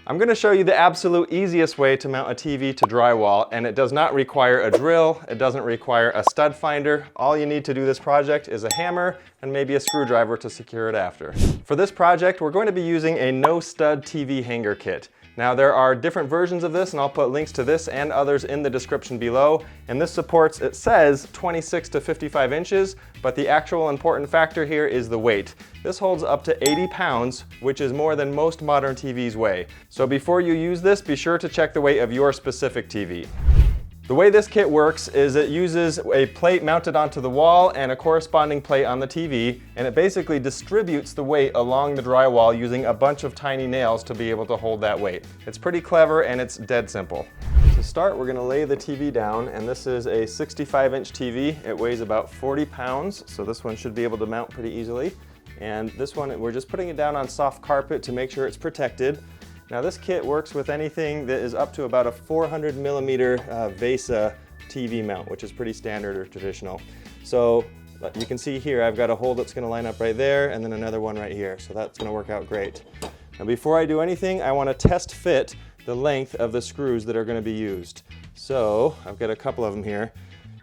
I'm going to show you the absolute easiest way to mount a TV to drywall, and it does not require a drill, it doesn't require a stud finder. All you need to do this project is a hammer and maybe a screwdriver to secure it after. For this project, we're going to be using a no stud TV hanger kit. Now there are different versions of this, and I'll put links to this and others in the description below. And this supports, it says 26 to 55 inches, but the actual important factor here is the weight. This holds up to 80 pounds, which is more than most modern TVs weigh. So before you use this, be sure to check the weight of your specific TV. The way this kit works is it uses a plate mounted onto the wall and a corresponding plate on the TV, and it basically distributes the weight along the drywall using a bunch of tiny nails to be able to hold that weight. It's pretty clever and it's dead simple. To start, we're going to lay the TV down, and this is a 65-inch TV. It weighs about 40 pounds, so this one should be able to mount pretty easily. And this one, we're just putting it down on soft carpet to make sure it's protected. Now this kit works with anything that is up to about a 400 millimeter VESA TV mount, which is pretty standard or traditional. So you can see here I've got a hole that's going to line up right there and then another one right here. So that's going to work out great. Now before I do anything, I want to test fit the length of the screws that are going to be used. So I've got a couple of them here.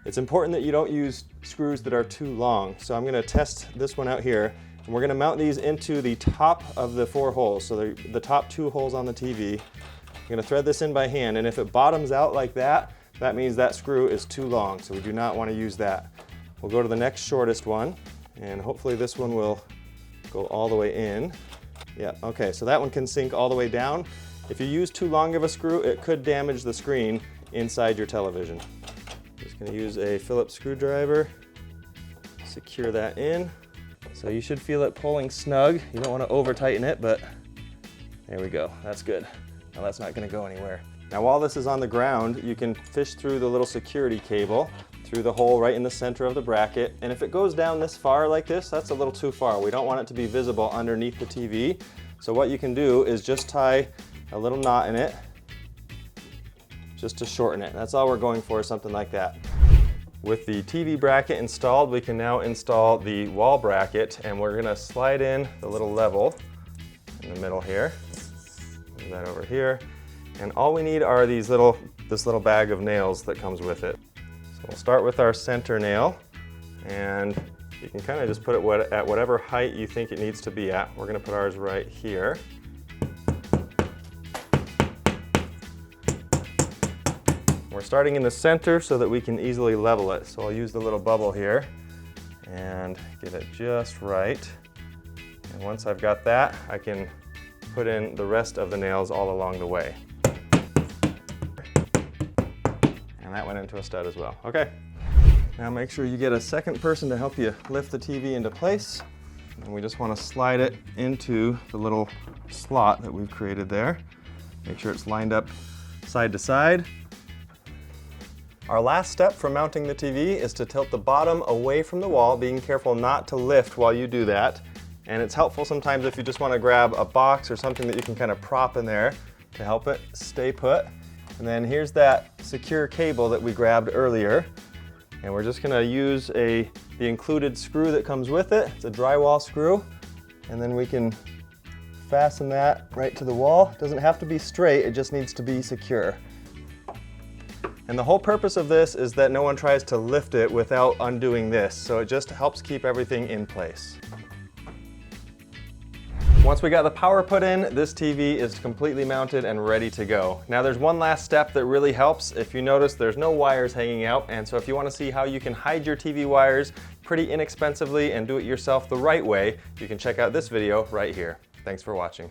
It's important that you don't use screws that are too long. So I'm going to test this one out here. And we're going to mount these into the top of the 4 holes, so the top 2 holes on the TV. I'm going to thread this in by hand, and if it bottoms out like that, that means that screw is too long, so we do not want to use that. We'll go to the next shortest one, and hopefully this one will go all the way in. Yeah, okay, so that one can sink all the way down. If you use too long of a screw, it could damage the screen inside your television. Just going to use a Phillips screwdriver, secure that in. So you should feel it pulling snug. You don't want to over tighten it, but there we go. That's good. Now that's not going to go anywhere. Now while this is on the ground, you can fish through the little security cable through the hole right in the center of the bracket. And if it goes down this far like this, that's a little too far. We don't want it to be visible underneath the TV. So what you can do is just tie a little knot in it just to shorten it. That's all we're going for, something like that. With the TV bracket installed, we can now install the wall bracket, and we're going to slide in the little level in the middle here. Move that over here. And all we need are this little bag of nails that comes with it. So we'll start with our center nail, and you can kind of just put it at whatever height you think it needs to be at. We're going to put ours right here. We're starting in the center so that we can easily level it. So I'll use the little bubble here and get it just right. And once I've got that, I can put in the rest of the nails all along the way. And that went into a stud as well. Okay. Now make sure you get a second person to help you lift the TV into place. And we just want to slide it into the little slot that we've created there. Make sure it's lined up side to side. Our last step for mounting the TV is to tilt the bottom away from the wall, being careful not to lift while you do that. And it's helpful sometimes if you just want to grab a box or something that you can kind of prop in there to help it stay put. And then here's that secure cable that we grabbed earlier. And we're just going to use the included screw that comes with it. It's a drywall screw. And then we can fasten that right to the wall. It doesn't have to be straight, it just needs to be secure. And the whole purpose of this is that no one tries to lift it without undoing this, so it just helps keep everything in place. Once we got the power put in, this TV is completely mounted and ready to go. Now there's one last step that really helps. If you notice, there's no wires hanging out, and so if you want to see how you can hide your TV wires pretty inexpensively and do it yourself the right way, you can check out this video right here. Thanks for watching.